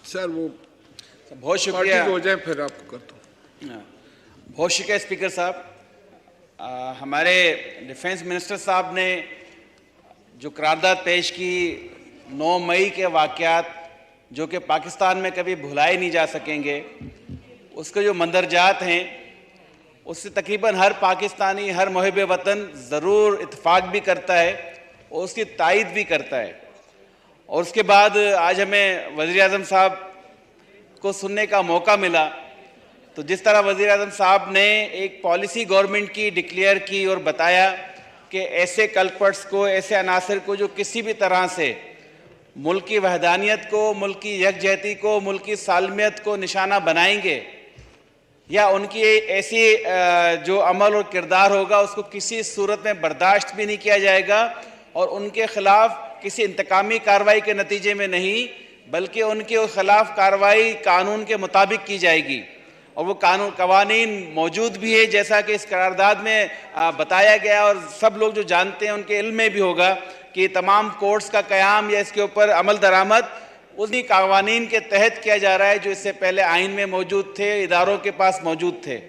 Sir वो बहुत शुक्रिया हो जाए फिर आपको करता हूँ। बहुत शुक्रिया स्पीकर साहब। हमारे डिफेंस मिनिस्टर साहब ने जो करारदाद पेश की 9 मई के वाक़यात जो कि पाकिस्तान में कभी भुलाए नहीं जा सकेंगे, उसके जो मंदरजात हैं उससे तकरीबन हर पाकिस्तानी, हर मुहिब वतन ज़रूर इत्तेफाक भी करता है और उसकी तायद भी करता है। और उसके बाद आज हमें वज़ीर आज़म साहब को सुनने का मौका मिला, तो जिस तरह वज़ीर आज़म साहब ने एक पॉलिसी गवर्नमेंट की डिक्लेयर की और बताया कि ऐसे कल्पर्ट्स को, ऐसे अनासर को जो किसी भी तरह से मुल्क की वहदानियत को, मुल्क की यकजहती को, मुल्क की सालमियत को निशाना बनाएंगे या उनकी ऐसी जो अमल और किरदार होगा उसको किसी सूरत में बर्दाश्त भी नहीं किया जाएगा और उनके ख़िलाफ़ किसी इंतकामी कार्रवाई के नतीजे में नहीं बल्कि उनके ख़िलाफ़ कार्रवाई कानून के मुताबिक की जाएगी। और वो कवानीन मौजूद भी है जैसा कि इस करारदाद में बताया गया और सब लोग जो जानते हैं उनके इल्म में भी होगा कि तमाम कोर्ट्स का क़याम या इसके ऊपर अमल दरामद उन्हीं कवानीन के तहत किया जा रहा है जो इससे पहले आइन में मौजूद थे, इदारों के पास मौजूद थे।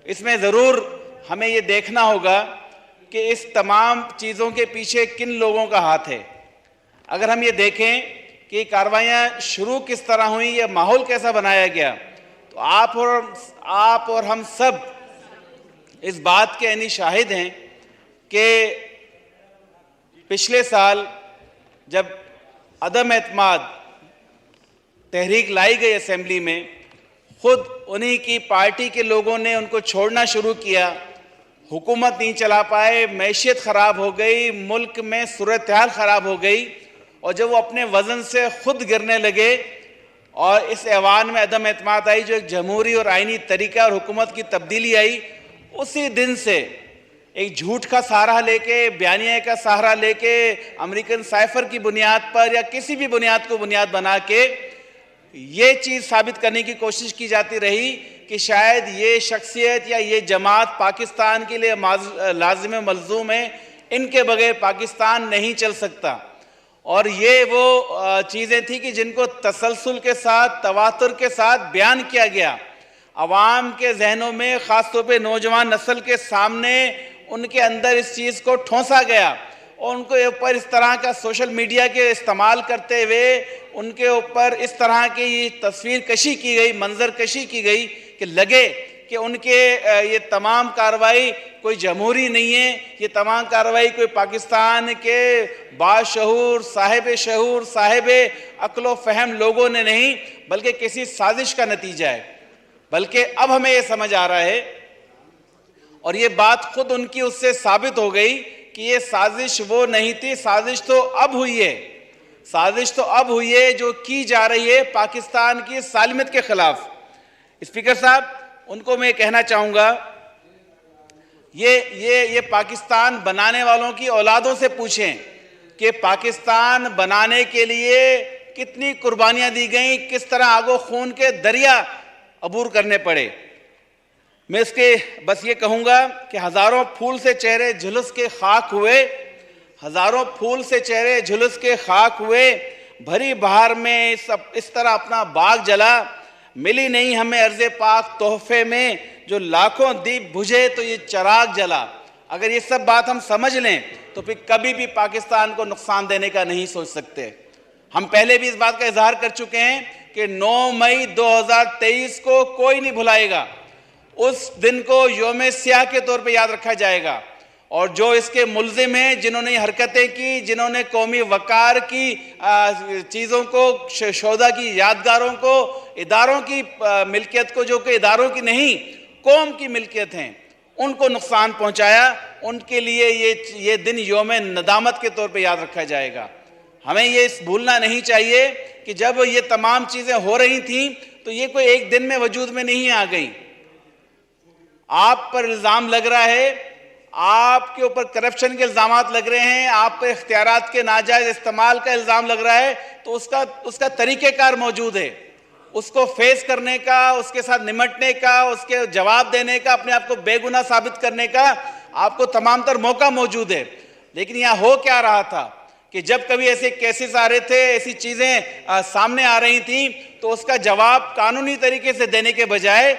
इसमें ज़रूर हमें ये देखना होगा कि इस तमाम चीज़ों के पीछे किन लोगों का हाथ है। अगर हम ये देखें कि कार्रवाइयाँ शुरू किस तरह हुई, यह माहौल कैसा बनाया गया, तो आप और हम सब इस बात के यानी शाहिद हैं कि पिछले साल जब अदम एतमाद तहरीक लाई गई असेंबली में, खुद उन्हीं की पार्टी के लोगों ने उनको छोड़ना शुरू किया, हुकूमत नहीं चला पाए, मैशियत ख़राब हो गई, मुल्क में सूरत हाल ख़राब हो गई और जब वो अपने वज़न से खुद गिरने लगे और इस ऐवान में अदम एतमाद आई, जो एक जमहूरी और आइनी तरीका और हुकूमत की तब्दीली आई, उसी दिन से एक झूठ का सहारा लेके, बयानिया का सहारा लेके, अमेरिकन साइफर की बुनियाद पर या किसी भी बुनियाद को बुनियाद बना के ये चीज़ साबित करने की कोशिश की जाती रही कि शायद ये शख्सियत या ये जमात पाकिस्तान के लिए लाजिम मलजूम है, इनके बगैर पाकिस्तान नहीं चल सकता। और ये वो चीज़ें थी कि जिनको तसलसल के साथ, तवातुर के साथ बयान किया गया, अवाम के जहनों में, ख़ासतौर पे नौजवान नस्ल के सामने उनके अंदर इस चीज़ को ठोंसा गया और उनके ऊपर इस तरह का सोशल मीडिया के इस्तेमाल करते हुए उनके ऊपर इस तरह की ये तस्वीर कशी की गई, मंजर कशी की गई कि लगे कि उनके ये तमाम कार्रवाई कोई जमहूरी नहीं है, ये तमाम कार्रवाई कोई पाकिस्तान के बाशऊर, साहिब अक्ल फ़हम लोगों ने नहीं बल्कि किसी साजिश का नतीजा है। बल्कि अब हमें ये समझ आ रहा है और ये बात खुद उनकी उससे साबित हो गई कि ये साजिश वो नहीं थी, साजिश तो अब हुई है जो की जा रही है पाकिस्तान की सालमियत के खिलाफ। स्पीकर साहब, उनको मैं कहना चाहूँगा, ये पाकिस्तान बनाने वालों की औलादों से पूछें कि पाकिस्तान बनाने के लिए कितनी कुर्बानियाँ दी गई, किस तरह आगो खून के दरिया अबूर करने पड़े। मैं इसके बस ये कहूँगा कि हज़ारों फूल से चेहरे झुलस के खाक हुए, हज़ारों फूल से चेहरे झुलस के खाक हुए, भरी बहार में इस तरह अपना बाग जला, मिली नहीं हमें अर्ज़े पाक तोहफे में, जो लाखों दीप बुझे तो ये चराग जला। अगर ये सब बात हम समझ लें तो फिर कभी भी पाकिस्तान को नुकसान देने का नहीं सोच सकते। हम पहले भी इस बात का इजहार कर चुके हैं कि 9 मई 2023 को कोई नहीं भुलाएगा। उस दिन को यौम स्याह के तौर पे याद रखा जाएगा और जो इसके मुल्जिम हैं, जिन्होंने हरकतें की, जिन्होंने कौमी वकार की चीज़ों को, शोधा की यादगारों को, इदारों की मिल्कियत को, जो कि इदारों की नहीं कौम की मिल्कियत हैं, उनको नुकसान पहुंचाया, उनके लिए ये दिन यौम नदामत के तौर पे याद रखा जाएगा। हमें ये भूलना नहीं चाहिए कि जब ये तमाम चीज़ें हो रही थीं तो ये कोई एक दिन में वजूद में नहीं आ गई। आप पर इल्ज़ाम लग रहा है, आपके ऊपर करप्शन के इल्ज़ाम लग रहे हैं, आप पर इख्तियारात के नाजायज़ इस्तेमाल का इल्ज़ाम लग रहा है, तो उसका तरीक़ेकार मौजूद है। उसको फेस करने का, उसके साथ निमटने का, उसके जवाब देने का, अपने आप को बेगुनाह साबित करने का आपको तमाम तर मौका मौजूद है। लेकिन यहाँ हो क्या रहा था कि जब कभी ऐसे केसेस आ रहे थे, ऐसी चीजें सामने आ रही थी, तो उसका जवाब कानूनी तरीके से देने के बजाय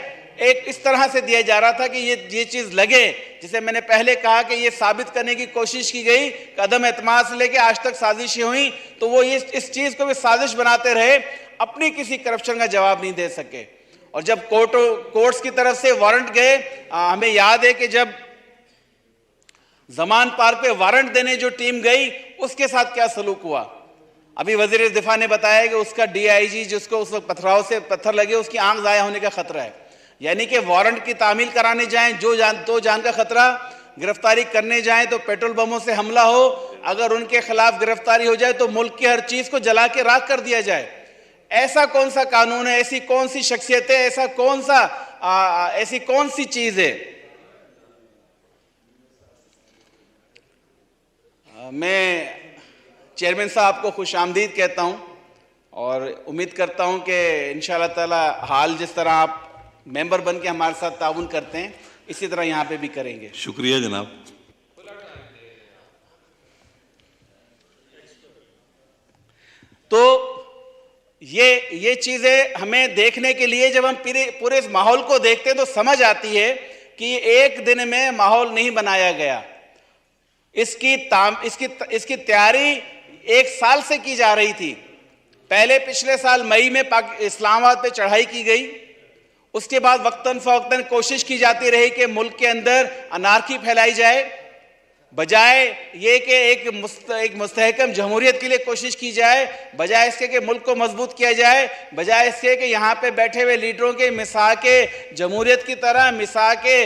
एक इस तरह से दिया जा रहा था कि ये चीज लगे, जिसे मैंने पहले कहा कि ये साबित करने की कोशिश की गई, कदम एतमाद से लेके आज तक साजिशें हुई, तो वो ये इस चीज को भी साजिश बनाते रहे, अपनी किसी करप्शन का जवाब नहीं दे सके। और जब कोर्ट्स की तरफ से वारंट गए, हमें याद है कि जब जमान पार्क पे वारंट देने जो टीम गई, उसके साथ क्या सलूक हुआ। अभी वजीर दिफा ने बताया कि उसका डीआईजी जिसको उस वक्त पथराव से पत्थर लगे, उसकी आंख जाया होने का खतरा है। यानी कि वारंट की तामील कराने जाएं तो जान का खतरा, गिरफ्तारी करने जाएं तो पेट्रोल बमों से हमला हो, अगर उनके खिलाफ गिरफ्तारी हो जाए तो मुल्क की हर चीज को जला के राख कर दिया जाए। ऐसा कौन सा कानून है, ऐसी कौन सी शख्सियत है, ऐसी कौन सी चीज है। मैं चेयरमैन साहब को खुशामदीद कहता हूं और उम्मीद करता हूं कि इंशाअल्लाह ताला हाल जिस तरह आप मेंबर बन के हमारे साथ ताउन करते हैं, इसी तरह यहां पे भी करेंगे। शुक्रिया जनाब। तो ये चीजें हमें देखने के लिए जब हम पूरे इस माहौल को देखते हैं तो समझ आती है कि एक दिन में माहौल नहीं बनाया गया। इसकी तैयारी एक साल से की जा रही थी। पहले पिछले साल मई में इस्लामाबाद पे चढ़ाई की गई, उसके बाद वक्तन फवक्तन कोशिश की जाती रही कि मुल्क के अंदर अनारकी फैलाई जाए, बजाय ये कि एक मुस्तहकम जमहूरियत के लिए कोशिश की जाए, बजाय इसके कि मुल्क को मजबूत किया जाए, बजाय इसके कि यहाँ पे बैठे हुए लीडरों के मिसाल के जमहूरियत की तरह मिसाल के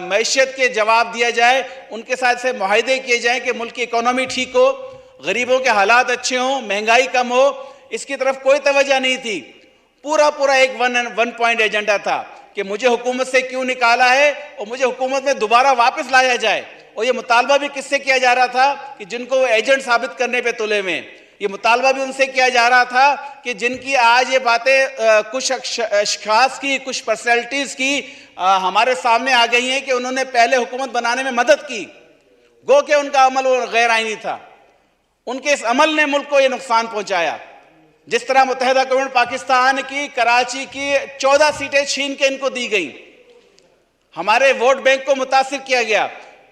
मैशियत के जवाब दिया जाए, उनके साथ से मुआहदे किए जाएं कि मुल्क की इकोनॉमी ठीक हो, गरीबों के हालात अच्छे हों, महंगाई कम हो। इसकी तरफ कोई तवज्जो नहीं थी। पूरा एक वन पॉइंट एजेंडा था कि मुझे हुकूमत से क्यों निकाला है और मुझे हुकूमत में दोबारा वापस लाया जाए। और ये मुतालबा भी किससे किया जा रहा था कि जिनको वो एजेंट साबित करने पे तुले हुए, ये मुतालबा भी उनसे किया जा रहा था कि जिनकी आज ये बातें कुछ अशखास की, कुछ पर्सनैलिटीज की हमारे सामने आ गई हैं कि उन्होंने पहले हुकूमत बनाने में मदद की, गो के उनका अमल गैर आईनी था। उनके इस अमल ने मुल्क को ये नुकसान पहुंचाया। जिस तरह मुत्तहिदा कौम पाकिस्तान की कराची की 14 सीटें छीन के इनको दी गई, हमारे वोट बैंक को मुतासिर किया गया,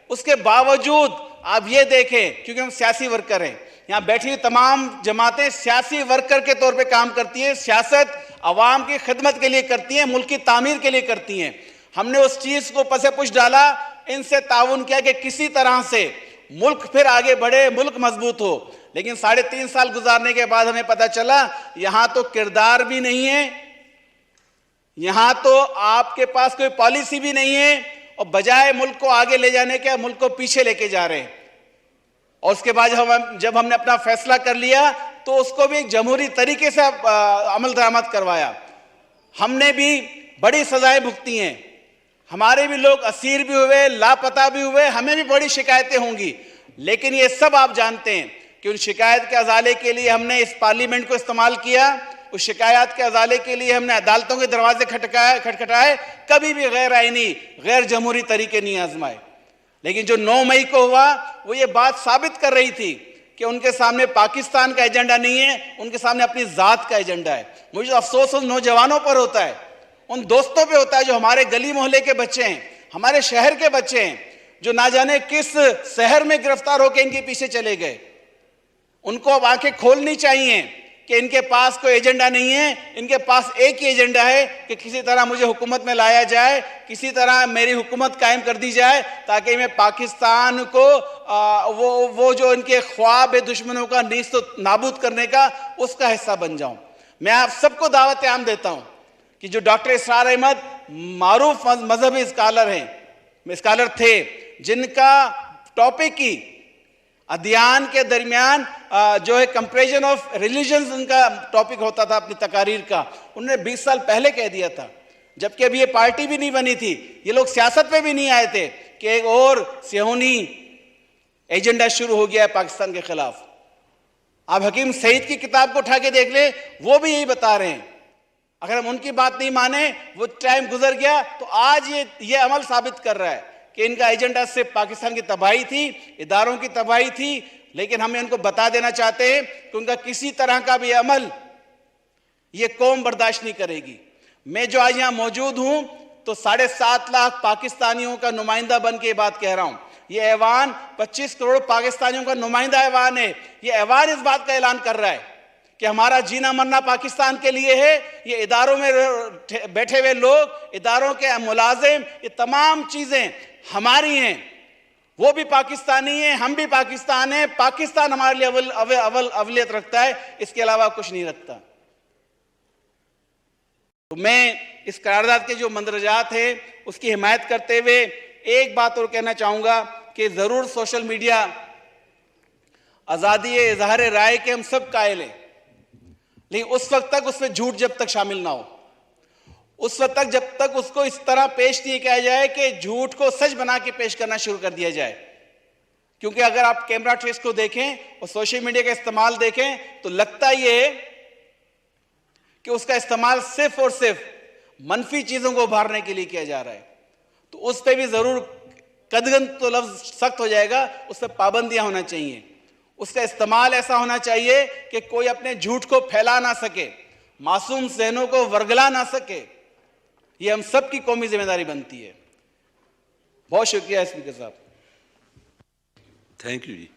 उसके बावजूद आप ये देखें, क्योंकि हम सियासी वर्कर हैं, यहाँ बैठी हुई तमाम जमातें सियासी वर्कर के तौर पे काम करती हैं, सियासत अवाम की खिदमत के लिए करती हैं, मुल्क की तामीर के लिए करती हैं। हमने उस चीज को पसे पुश डाला, इनसे ताउन किया कि किसी तरह से मुल्क फिर आगे बढ़े, मुल्क मजबूत हो। लेकिन 3.5 साल गुजारने के बाद हमें पता चला यहां तो किरदार भी नहीं है, यहां तो आपके पास कोई पॉलिसी भी नहीं है, और बजाय मुल्क को आगे ले जाने के मुल्क को पीछे लेके जा रहे हैं। और उसके बाद जब हमने अपना फैसला कर लिया तो उसको भी एक जमहूरी तरीके से अमल दरामद करवाया। हमने भी बड़ी सजाएं भुगती हैं, हमारे भी लोग असीर भी हुए, लापता भी हुए, हमें भी बड़ी शिकायतें होंगी। लेकिन ये सब आप जानते हैं कि उन शिकायत के अजाले के लिए हमने इस पार्लियामेंट को इस्तेमाल किया, उस शिकायत के अजाले के लिए हमने अदालतों के दरवाजे खटखटाए, कभी भी गैर आईनी, गैर जमहूरी तरीके नहीं आजमाए। लेकिन जो 9 मई को हुआ वो ये बात साबित कर रही थी कि उनके सामने पाकिस्तान का एजेंडा नहीं है, उनके सामने अपनी जात का एजेंडा है। मुझे अफसोस उन नौजवानों पर होता है, उन दोस्तों पे होता है जो हमारे गली मोहल्ले के बच्चे हैं, हमारे शहर के बच्चे हैं, जो ना जाने किस शहर में गिरफ्तार होकर इनके पीछे चले गए। उनको अब आंखें खोलनी चाहिए कि इनके पास कोई एजेंडा नहीं है, इनके पास एक ही एजेंडा है कि किसी तरह मुझे हुकूमत में लाया जाए, किसी तरह मेरी हुकूमत कायम कर दी जाए, ताकि मैं पाकिस्तान को वो जो इनके ख्वाब है दुश्मनों का नीस्त नाबूद करने का, उसका हिस्सा बन जाऊं। मैं आप सबको दावत आम देता हूं कि जो डॉक्टर इसरार अहमद मारूफ मजहबी स्कॉलर थे, जिनका टॉपिक की अध्ययन के दरमियान जो है कंपैरिजन ऑफ रिलीजन्स उनका टॉपिक होता था अपनी तकारीर का, उन्होंने 20 साल पहले कह दिया था, जबकि अभी ये पार्टी भी नहीं बनी थी, ये लोग सियासत पे भी नहीं आए थे कि एक और सियोनी एजेंडा शुरू हो गया है पाकिस्तान के खिलाफ। आप हकीम सईद की किताब को उठा के देख ले, वो भी यही बता रहे हैं। अगर हम उनकी बात नहीं माने, वो टाइम गुजर गया, तो आज ये अमल साबित कर रहा है कि इनका एजेंडा सिर्फ पाकिस्तान की तबाही थी, इदारों की तबाही थी, लेकिन हम इनको बता देना चाहते हैं कि उनका किसी तरह का भी अमल ये कौम बर्दाश्त नहीं करेगी। मैं जो आज यहां मौजूद हूं तो 7.5 लाख पाकिस्तानियों का नुमाइंदा बन के ये बात कह रहा हूं। ये ऐवान 25 करोड़ पाकिस्तानियों का नुमाइंदा ऐवान है। ये ऐवान इस बात का ऐलान कर रहा है कि हमारा जीना मरना पाकिस्तान के लिए है। ये इदारों में बैठे हुए लोग, इदारों के मुलाजिम, ये तमाम चीजें हमारी हैं। वो भी पाकिस्तानी हैं, हम भी पाकिस्तान हैं। पाकिस्तान हमारे लिए अवलियत रखता है, इसके अलावा कुछ नहीं रखता। तो मैं इस करारदाद के जो मंदरजात है उसकी हिमायत करते हुए एक बात और कहना चाहूंगा कि जरूर सोशल मीडिया आजादी इजहार राय के हम सब कायल हैं, लेकिन उस वक्त तक उसमें झूठ जब तक शामिल ना हो, उस वक्त तक जब तक उसको इस तरह पेश नहीं किया जाए कि झूठ को सच बना के पेश करना शुरू कर दिया जाए। क्योंकि अगर आप कैमरा ट्रेस को देखें और सोशल मीडिया का इस्तेमाल देखें तो लगता ये है कि उसका इस्तेमाल सिर्फ और सिर्फ मनफी चीजों को उभारने के लिए किया जा रहा है। तो उस पर भी जरूर कदगन तो लफ्ज सख्त हो जाएगा, उस पर पाबंदियां होना चाहिए। उसका इस्तेमाल ऐसा होना चाहिए कि कोई अपने झूठ को फैला ना सके, मासूम ज़हनों को वर्गला ना सके। ये हम सब की कौमी जिम्मेदारी बनती है। बहुत शुक्रिया स्पीकर साहब। Thank you ji.